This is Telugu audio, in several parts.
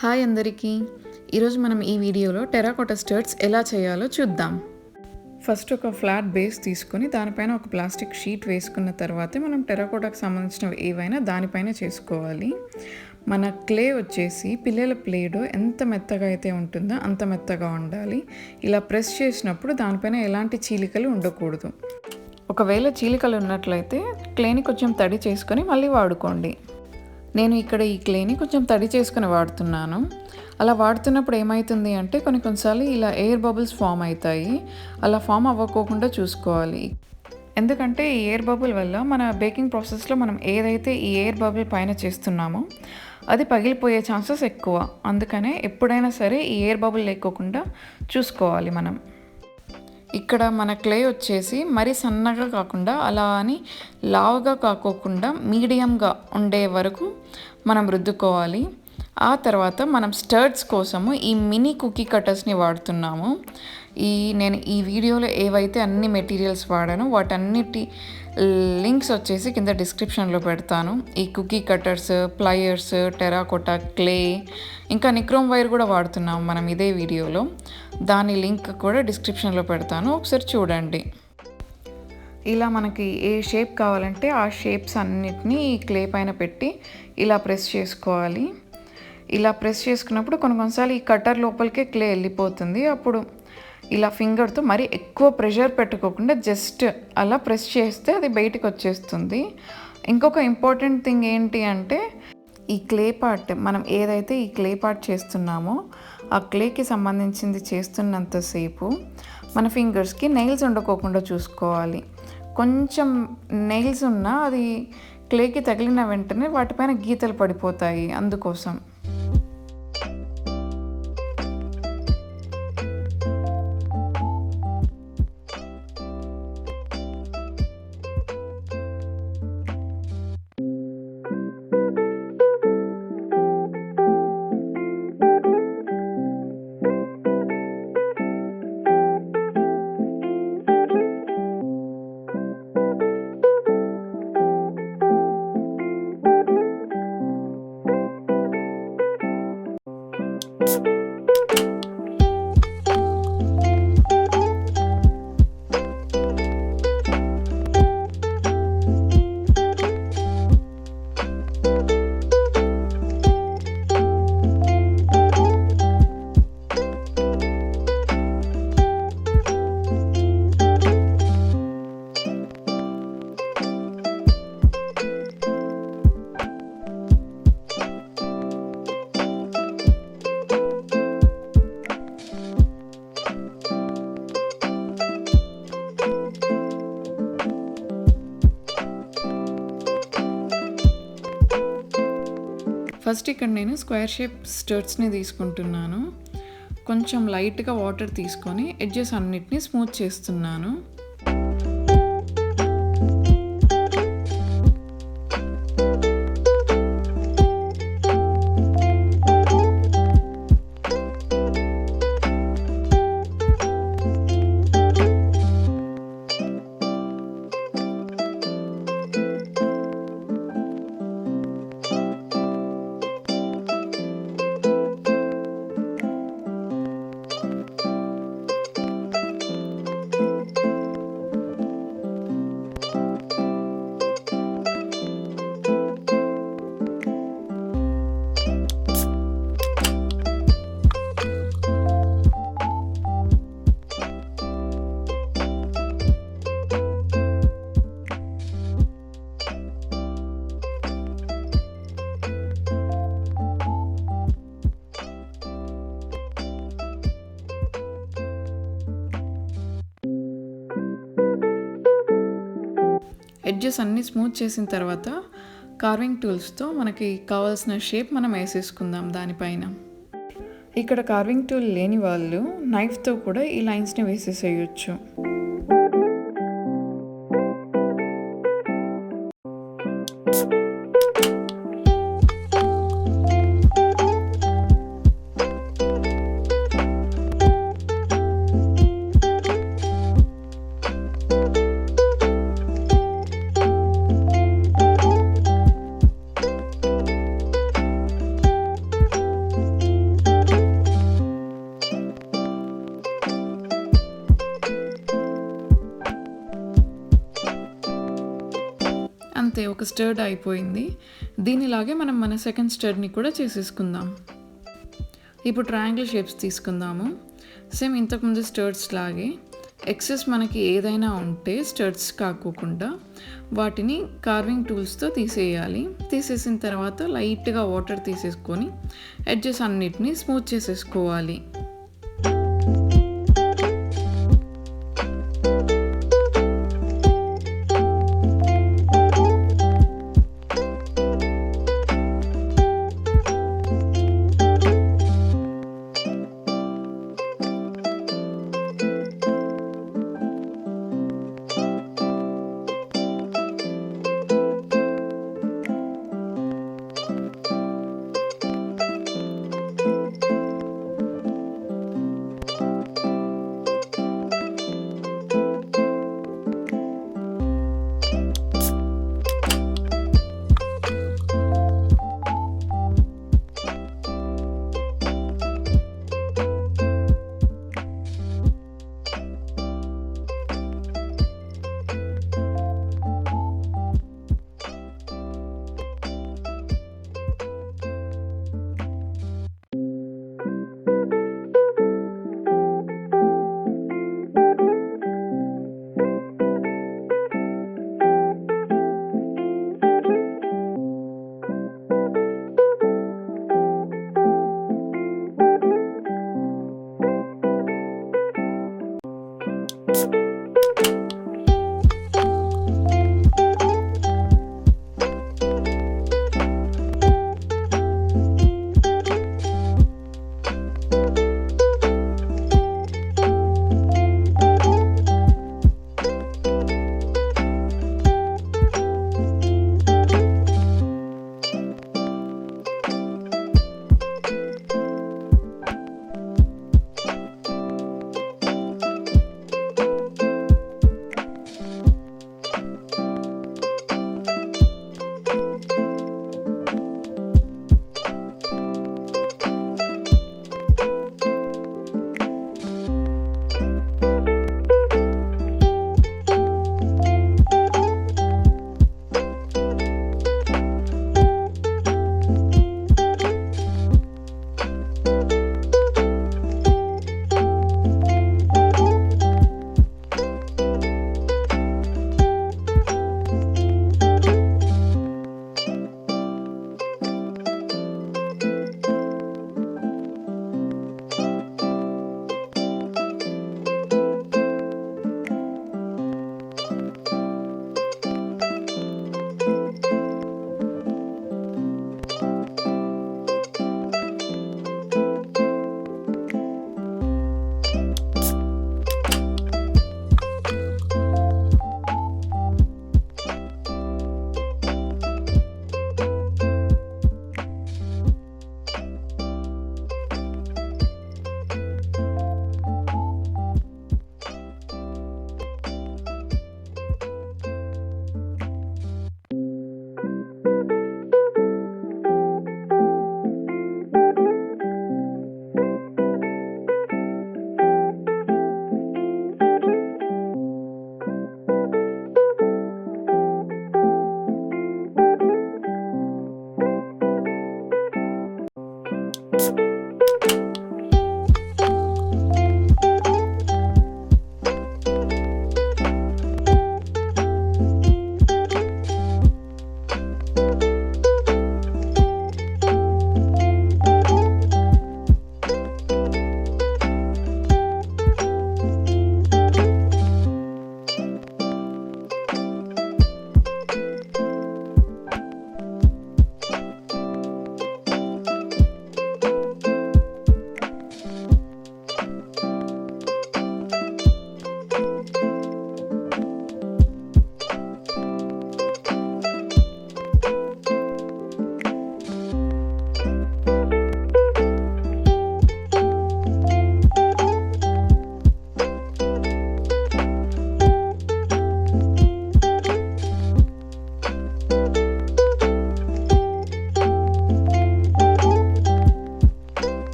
హాయ్ అందరికీ. ఈరోజు మనం ఈ వీడియోలో టెర్రకోటా స్టడ్స్ ఎలా చేయాలో చూద్దాం. ఫస్ట్ ఒక ఫ్లాట్ బేస్ తీసుకొని దానిపైన ఒక ప్లాస్టిక్ షీట్ వేసుకున్న తర్వాతే మనం టెర్రకోటాకు సంబంధించినవి ఏవైనా దానిపైన చేసుకోవాలి. మన క్లే వచ్చేసి పిల్లల ప్లేడో ఎంత మెత్తగా అయితే ఉంటుందో అంత మెత్తగా ఉండాలి. ఇలా ప్రెస్ చేసినప్పుడు దానిపైన ఎలాంటి చీలికలు ఉండకూడదు. ఒకవేళ చీలికలు ఉన్నట్లయితే క్లేని కొంచెం తడి చేసుకొని మళ్ళీ వాడుకోండి. నేను ఇక్కడ ఈ క్లేని కొంచెం తడి చేసుకుని వాడుతున్నాను. అలా వాడుతున్నప్పుడు ఏమవుతుంది అంటే కొన్నిసార్లు ఇలా ఎయిర్ బబుల్స్ ఫామ్ అవుతాయి. అలా ఫామ్ అవ్వకోకుండా చూసుకోవాలి. ఎందుకంటే ఈ ఎయిర్ బబుల్ వల్ల మన బేకింగ్ ప్రాసెస్లో మనం ఏదైతే ఈ ఎయిర్ బబుల్ పైన చేస్తున్నామో అది పగిలిపోయే ఛాన్సెస్ ఎక్కువ. అందుకనే ఎప్పుడైనా సరే ఈ ఎయిర్ బబుల్ లేకోకుండా చూసుకోవాలి మనం. ఇక్కడ మన క్లే వచ్చేసి మరీ సన్నగా కాకుండా అలా అని లావుగా కాకోకుండా మీడియంగా ఉండే వరకు మనం రుద్దుకోవాలి. ఆ తర్వాత మనం స్టడ్స్ కోసము ఈ మినీ కుకీ కట్టర్స్ని వాడుతున్నాము. నేను ఈ వీడియోలో ఏవైతే అన్ని మెటీరియల్స్ వాడానో వాటన్నిటి లింక్స్ వచ్చేసి కింద డిస్క్రిప్షన్లో పెడతాను. ఈ cookie cutters, pliers, terracotta clay, ఇంకా నిక్రోమ్ వైర్ కూడా వాడుతున్నాము మనం ఇదే వీడియోలో. దాని లింక్ కూడా డిస్క్రిప్షన్లో పెడతాను, ఒకసారి చూడండి. ఇలా మనకి ఏ షేప్ కావాలంటే ఆ షేప్స్ అన్నిటినీ ఈ క్లే పైన పెట్టి ఇలా ప్రెస్ చేసుకోవాలి. ఇలా ప్రెస్ చేసుకున్నప్పుడు కొన్నిసార్లు ఈ కట్టర్ లోపలికే క్లే వెళ్ళిపోతుంది. అప్పుడు ఇలా ఫింగర్తో మరీ ఎక్కువ ప్రెషర్ పెట్టుకోకుండా జస్ట్ అలా ప్రెస్ చేస్తే అది బయటికి వచ్చేస్తుంది. ఇంకొక ఇంపార్టెంట్ థింగ్ ఏంటి అంటే ఈ క్లే పార్ట్, మనం ఏదైతే ఈ క్లే పార్ట్ చేస్తున్నామో ఆ క్లేకి సంబంధించింది చేస్తున్నంతసేపు మన ఫింగర్స్కి నెయిల్స్ ఉండకోకుండా చూసుకోవాలి. కొంచెం నెయిల్స్ ఉన్నా అది క్లేకి తగిలిన వెంటనే వాటిపైన గీతలు పడిపోతాయి. అందుకోసం ఫస్ట్ ఇక్కడ నేను స్క్వేర్ షేప్ స్టడ్స్ని తీసుకుంటున్నాను. కొంచెం లైట్గా వాటర్ తీసుకొని ఎడ్జెస్ అన్నిటిని స్మూత్ చేస్తున్నాను. ఎడ్జెస్ అన్నీ స్మూత్ చేసిన తర్వాత కార్వింగ్ టూల్స్తో మనకి కావాల్సిన షేప్ మనం వేసేసుకుందాం దానిపైన. ఇక్కడ కార్వింగ్ టూల్ లేని వాళ్ళు నైఫ్తో కూడా ఈ లైన్స్ని వేసేసేయచ్చు. ఒక స్టర్డ్ అయిపోయింది. దీనిలాగే మనం మన సెకండ్ స్టర్డ్ని కూడా చేసేసుకుందాం. ఇప్పుడు ట్రయాంగిల్ షేప్స్ తీసుకుందాము. సేమ్ ఇంతకుముందు స్టర్డ్స్ లాగే ఎక్సెస్ మనకి ఏదైనా ఉంటే స్టడ్స్ కాకోకుండా వాటిని కార్వింగ్ టూల్స్తో తీసేయాలి. తీసేసిన తర్వాత లైట్గా వాటర్ తీసేసుకొని ఎడ్జెస్ అన్నిటినీ స్మూత్ చేసేసుకోవాలి.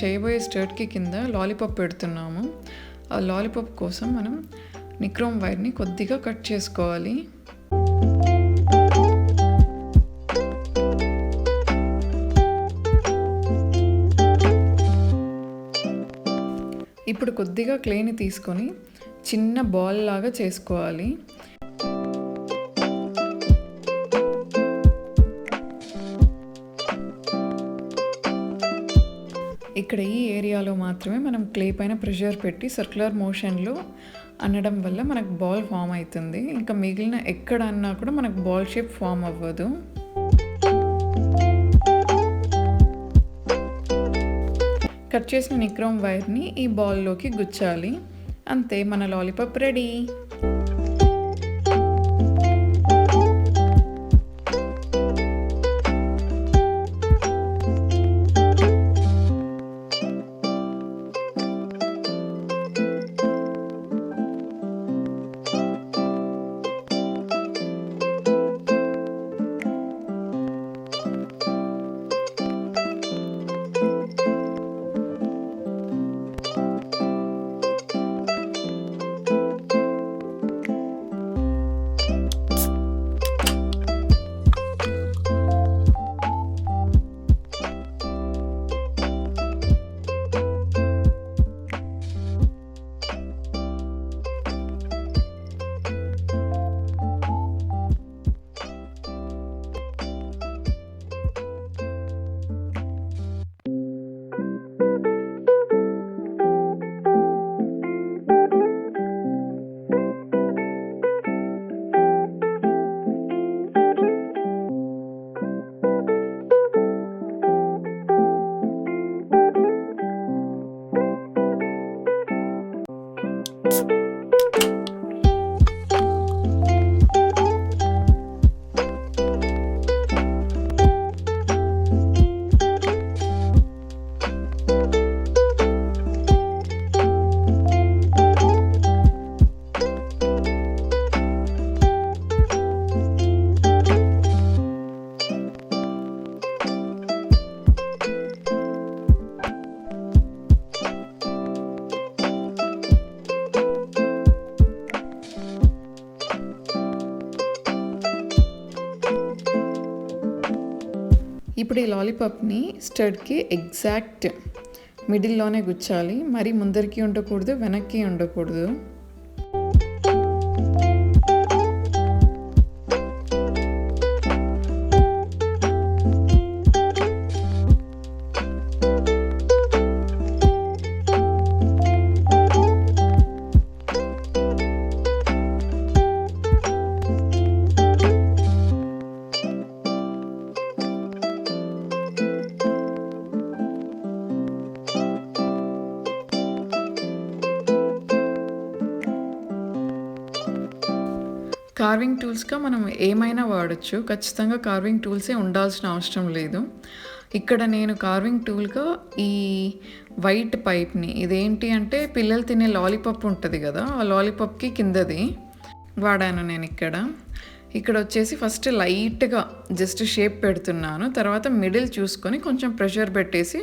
చేయబోయే స్టర్ట్కి కింద లాలీపాప్ పెడుతున్నాము. ఆ లాలీపాప్ కోసం మనం నిక్రోమ్ వైర్ని కొద్దిగా కట్ చేసుకోవాలి. ఇప్పుడు కొద్దిగా క్లేని తీసుకొని చిన్న బాల్ లాగా చేసుకోవాలి. ఇక్కడ ఈ ఏరియాలో మాత్రమే మనం క్లే పైన ప్రెషర్ పెట్టి సర్క్యులర్ మోషన్లో అనడం వల్ల మనకు బాల్ ఫామ్ అవుతుంది. ఇంకా మిగిలిన ఎక్కడ అన్నా కూడా మనకు బాల్ షేప్ ఫామ్ అవ్వదు. కట్ చేసిన నిక్రోమ్ వైర్ని ఈ బాల్లోకి గుచ్చాలి. అంతే, మన లాలీపాప్ రెడీ. ఇప్పుడు ఈ లాలీపాప్ని స్టడ్కి ఎగ్జాక్ట్ మిడిల్లోనే గుచ్చాలి. మరి ముందరికి ఉండకూడదు, వెనక్కి ఉండకూడదు. కార్వింగ్ టూల్స్గా మనం ఏమైనా వాడచ్చు. ఖచ్చితంగా కార్వింగ్ టూల్సే ఉండాల్సిన అవసరం లేదు. ఇక్కడ నేను కార్వింగ్ టూల్గా ఈ వైట్ పైప్ని, ఇదేంటి అంటే పిల్లలు తినే లాలీపాప్ ఉంటుంది కదా, ఆ లాలీపాప్కి కిందది వాడాను నేను. ఇక్కడ వచ్చేసి ఫస్ట్ లైట్గా జస్ట్ షేప్ పెడుతున్నాను. తర్వాత మిడిల్ చూసుకొని కొంచెం ప్రెషర్ పెట్టేసి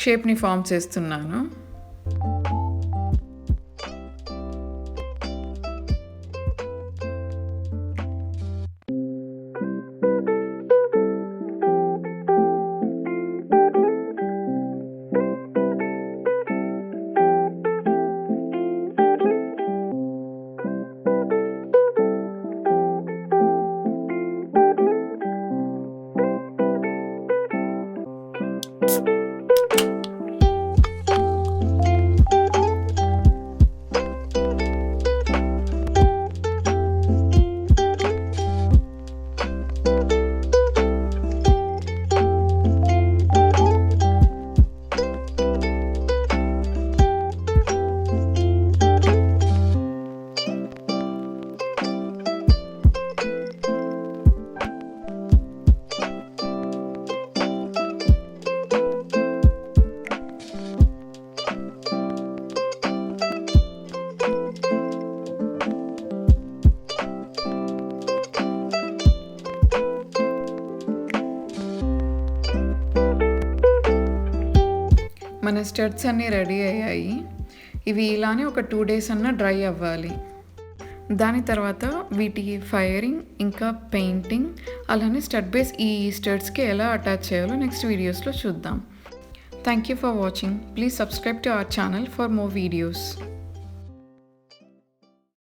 షేప్ని ఫామ్ చేస్తున్నాను. మన స్టడ్స్ అన్నీ రెడీ అయ్యాయి. ఇవి ఇలానే ఒక 2 days అన్నా డ్రై అవ్వాలి. దాని తర్వాత వీటి ఫైరింగ్ ఇంకా పెయింటింగ్ అలానే స్టడ్ బేస్ ఈ స్టడ్స్కి ఎలా అటాచ్ చేయాలో నెక్స్ట్ వీడియోస్లో చూద్దాం. Thank you for watching. Please subscribe to our channel for more videos.